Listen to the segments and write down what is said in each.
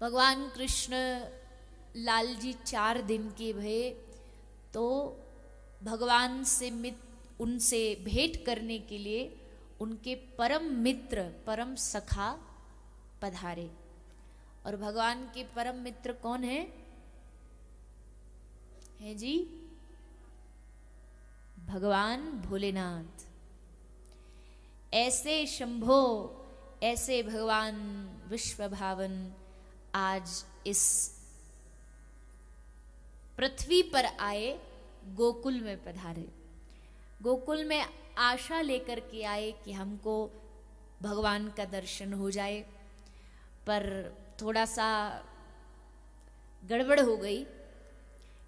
भगवान कृष्ण लाल जी 4 दिन के भये तो भगवान से उनसे भेंट करने के लिए उनके परम मित्र परम सखा पधारे। और भगवान के परम मित्र कौन है जी? भगवान भोलेनाथ। ऐसे शंभो, ऐसे भगवान विश्व भावन आज इस पृथ्वी पर आए, गोकुल में पधारे। गोकुल में आशा लेकर के आए कि हमको भगवान का दर्शन हो जाए, पर थोड़ा सा गड़बड़ हो गई।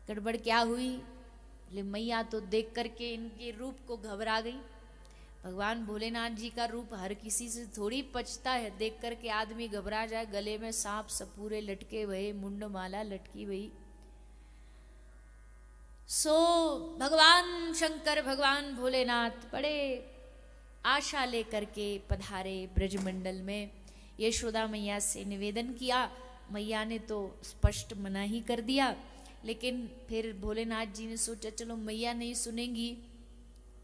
गड़बड़ क्या हुई? मैया तो देख करके इनके रूप को घबरा गई। भगवान भोलेनाथ जी का रूप हर किसी से थोड़ी पचता है, देख करके आदमी घबरा जाए। गले में सांप सपूरे लटके हुए, मुंड माला लटकी हुई। सो भगवान शंकर, भगवान भोलेनाथ बड़े आशा लेकर के पधारे ब्रजमंडल में। यशोदा मैया से निवेदन किया। मैया ने तो स्पष्ट मना ही कर दिया, लेकिन फिर भोलेनाथ जी ने सोचा चलो मैया नहीं सुनेंगी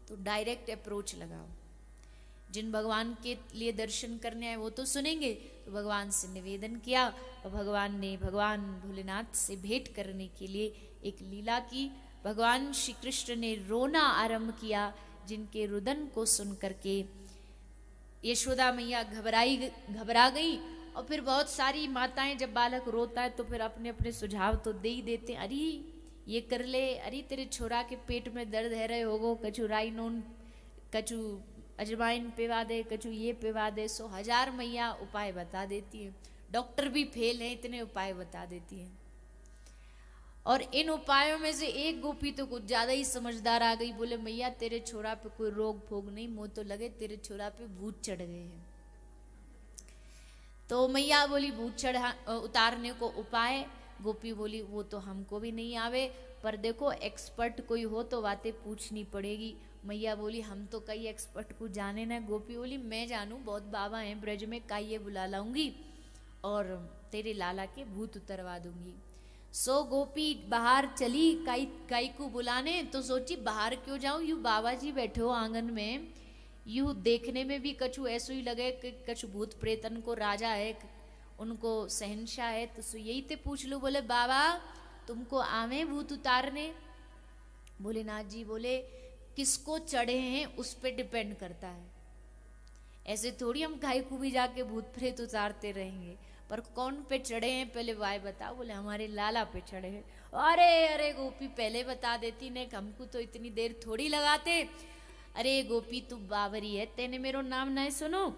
तो डायरेक्ट अप्रोच लगाओ। जिन भगवान के लिए दर्शन करने आए वो तो सुनेंगे। तो भगवान से निवेदन किया और भगवान ने भगवान भोलेनाथ से भेंट करने के लिए एक लीला की। भगवान श्री कृष्ण ने रोना आरंभ किया, जिनके रुदन को सुन करके यशोदा मैया घबरा गई। और फिर बहुत सारी माताएं जब बालक रोता है तो फिर अपने अपने सुझाव तो दे ही देते। अरे ये कर ले, अरे तेरे छोरा के पेट में दर्द है रहे होगो, कछु राई नून, कछु अजवाइन पिवा दे, कछु ये पिवा दे। 100,000 मैया उपाय बता देती है। डॉक्टर भी फेल है, इतने उपाय बता देती है। और इन उपायों में से एक गोपी तो कुछ ज्यादा ही समझदार आ गई। बोले मैया तेरे छोरा पे कोई रोग भोग नहीं, मुँह तो लगे तेरे छोरा पे भूत चढ़ गए हैं। तो मैया बोली भूत उतारने को उपाय। गोपी बोली वो तो हमको भी नहीं आवे, पर देखो एक्सपर्ट कोई हो तो बातें पूछनी पड़ेगी। मैया बोली हम तो कई एक्सपर्ट को जाने ना। गोपी बोली मैं जानू, बहुत बाबा हैं ब्रज में, काइये बुला लाऊंगी और तेरे लाला के भूत उतरवा दूंगी। सो गोपी बाहर चली काई को बुलाने। तो सोची बाहर क्यों जाऊं, यूं बाबा जी बैठे हो आंगन में, यूं देखने में भी कछु ऐसो ही लगे कि कछु भूत प्रेतन को राजा है, उनको शहनशाह है। तो यही ते पूछ लो। बोले बाबा तुमको आवे भूत उतारने? भोलेनाथ जी बोले किसको चढ़े हैं उस पे डिपेंड करता है। ऐसे थोड़ी हम काई को भी जाके भूत प्रेत उतारते रहेंगे, पर कौन पे चढ़े हैं पहले वाय बताओ। बोले हमारे लाला पे चढ़े हैं। अरे अरे गोपी पहले बता देती ने, हमको तो इतनी देर थोड़ी लगाते। अरे गोपी तू बावरी है, तेने मेरो नाम ना सुनो?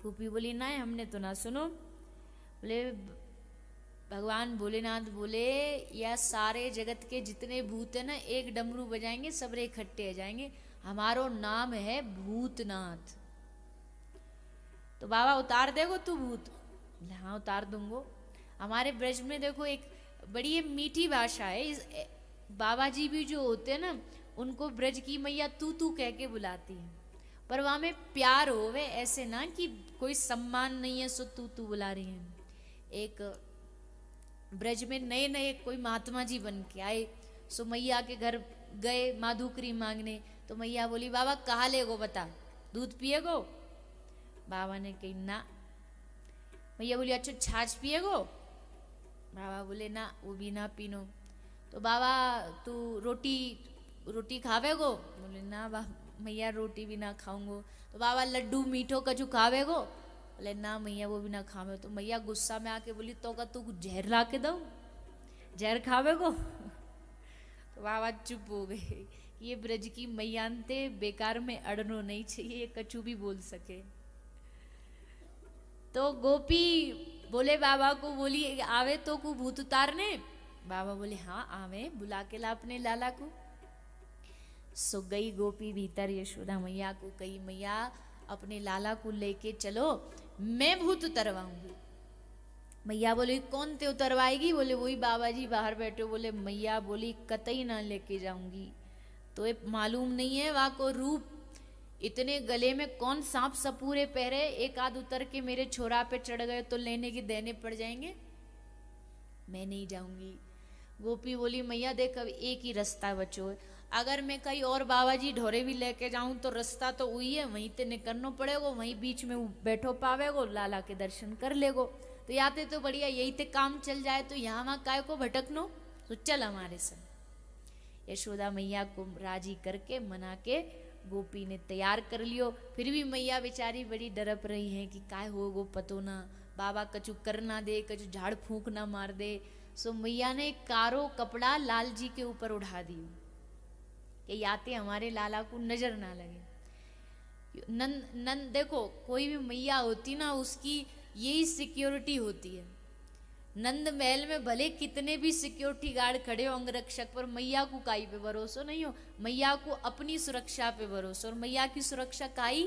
गोपी बोली ना हमने तो ना सुनो। बोले भगवान भोलेनाथ बोले या सारे जगत के जितने भूत है ना, एक डमरू बजाएंगे सबरे इकट्ठे आ जाएंगे, हमारो नाम है भूतनाथ। तो बाबा उतार देगो तू भूत? हाँ उतार दूंगो। हमारे ब्रज में देखो एक बड़ी मीठी भाषा है। बाबा जी भी जो होते हैं ना, उनको ब्रज की मैया तू तू कह के बुलाती है, पर वहां में प्यार होवे, ऐसे ना कि कोई सम्मान नहीं है सो तू तू बुला रही है। एक ब्रज में नए नए कोई महात्मा जी बन के आए, सो मैया के घर गए माधुकरी मांगने। तो मैया बोली बाबा कहाँ ले गो, बता दूध पिएगो? बाबा ने कही ना। मैया बोली अच्छा छाछ पिएगो? बाबा बोले ना वो भी ना पीनो। तो बाबा तू रोटी खावेगो? बोले ना मैया रोटी भी ना खाऊंगो। तो बाबा लड्डू मीठो कछु खावेगो? बोले ना मैया वो भी ना खावे। तो मैया गुस्सा में आके बोली तो का तू जहर ला के दो, जहर खावेगो? तो बाबा चुप हो गए। ये ब्रज की मैयांते बेकार में अड़नो नहीं चाहिए, ये कछु भी बोल सके। तो गोपी बोले बाबा को, बोली आवे तो को भूत उतारने? बाबा बोले हाँ आवे, बुला के ला अपने लाला को। सो गई गोपी भीतर, यशोदा मैया को कही मैया अपने लाला को लेके चलो, मैं भूत उतरवाऊंगी। मैया बोली कौन ते उतरवाएगी? बोले वही बाबा जी बाहर बैठे। बोले मैया बोली कतई ना लेके जाऊंगी, तो ये मालूम नहीं है वहां को रूप इतने गले में कौन सांप सपूरे पहरे, एक आध उतर के मेरे छोरा पे चढ़ गए तो लेने की देने पड़ जाएंगे, मैं नहीं जाऊंगी। गोपी बोली मैया देख अब एक ही रास्ता बचो है, अगर मैं कहीं और बाबा जी ढोरे भी लेके जाऊं तो रास्ता तो वही है, वहीं ते निकलना पड़ेगा, वहीं बीच में बैठो पावेगो, लाला के दर्शन कर लेगो, तो याते तो बढ़िया यही ते काम चल जाए, तो यहाँ वहां काय को भटकनो, तो चल हमारे संग। यशोदा मैया को राजी करके मना के गोपी ने तैयार कर लियो। फिर भी मैया बेचारी बड़ी डरप रही है कि काय होगो पतो ना, बाबा कछु कर ना दे, कछु झाड़ फूंक ना मार दे। सो मैया ने कारो कपड़ा लाल जी के ऊपर उड़ा दियो कि याते हमारे लाला को नजर ना लगे। नंद देखो कोई भी मैया होती ना उसकी यही सिक्योरिटी होती है। नंद महल में भले कितने भी सिक्योरिटी गार्ड खड़े हो अंगरक्षक, पर मैया को काई पे भरोसा नहीं हो, मैया को अपनी सुरक्षा पे भरोसा। और मैया की सुरक्षा काई,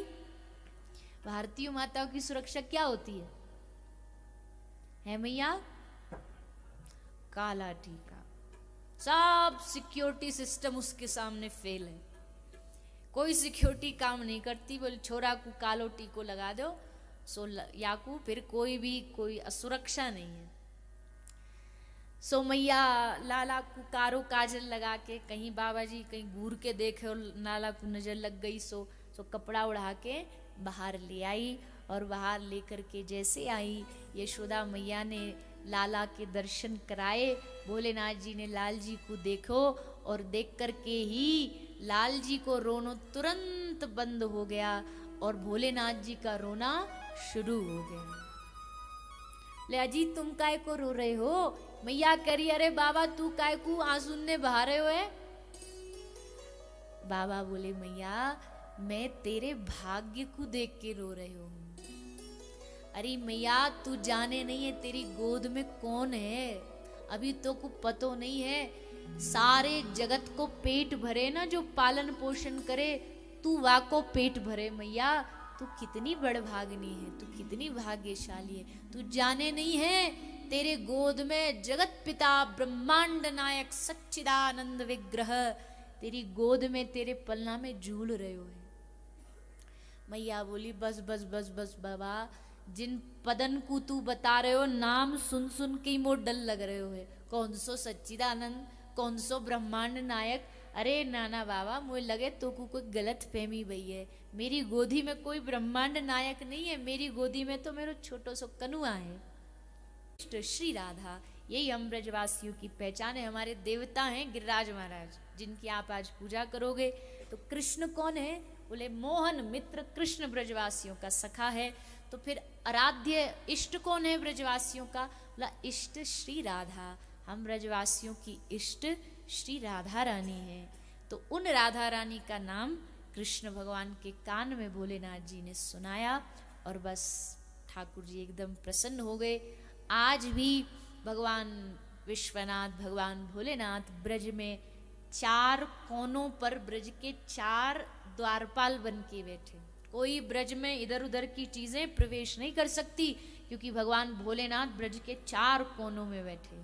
भारतीय माताओं की सुरक्षा क्या होती है मैया, काला टीका, सब सिक्योरिटी सिस्टम उसके सामने फेल है, कोई सिक्योरिटी काम नहीं करती। बोले छोरा को कालो टीको लगा दो सो याकू फिर कोई असुरक्षा नहीं है। सो मैया लाला को कारो काजल लगा के कहीं बाबा जी कहीं घूर के देखे और लाला को नजर लग गई, सो कपड़ा उड़ा के बाहर ले आई। और बाहर लेकर के जैसे आई यशोदा मैया ने लाला के दर्शन कराए। भोलेनाथ जी ने लाल जी को देखो और देख करके ही लाल जी को रोना तुरंत बंद हो गया और भोलेनाथ जी का रोना शुरू हो गया। ले अजी तुम काय को रो रहे हो? मैया करी अरे बाबा तू काय को आंसू ने बहा रहे हो है? बाबा बोले मैया मैं तेरे भाग्य को देख के रो रहे हूं। अरे मैया तू जाने नहीं है तेरी गोद में कौन है, अभी तो को पतो नहीं है। सारे जगत को पेट भरे ना जो पालन पोषण करे, तू वाको पेट भरे मैया, तू कितनी बड़भागिनी है, तू कितनी भाग्यशाली है। तू जाने नहीं है तेरे गोद में जगत पिता ब्रह्मांड नायक सच्चिदानंद विग्रह तेरी गोद में तेरे पलना में झूल रहे हो है। मैया बोली बस बस बस बस बाबा, जिन पदन को तू बता रहे हो नाम सुन सुन के ही मोर डर लग रहे हो है। कौन सो सच्चिदानंद, कौन सो ब्रह्मांड नायक? अरे नाना बाबा मुझे लगे तो को कोई गलत फहमी भई है, मेरी गोदी में कोई ब्रह्मांड नायक नहीं है, मेरी गोदी में तो मेरा छोटो सो कनुआ है श्री राधा। यही हम ब्रजवासियों की पहचान है। हमारे देवता हैं गिरिराज महाराज जिनकी आप आज पूजा करोगे। तो कृष्ण कौन है? बोले मोहन मित्र कृष्ण ब्रजवासियों का सखा है। तो फिर आराध्य इष्ट कौन है ब्रजवासियों का? बोला इष्ट श्री राधा, हम ब्रजवासियों की इष्ट श्री राधा रानी है। तो उन राधा रानी का नाम कृष्ण भगवान के कान में भोलेनाथ जी ने सुनाया और बस ठाकुर जी एकदम प्रसन्न हो गए। आज भी भगवान विश्वनाथ भगवान भोलेनाथ ब्रज में 4 कोनों पर ब्रज के 4 द्वारपाल बन के बैठे। कोई ब्रज में इधर उधर की चीजें प्रवेश नहीं कर सकती क्योंकि भगवान भोलेनाथ ब्रज के 4 कोनों में बैठे।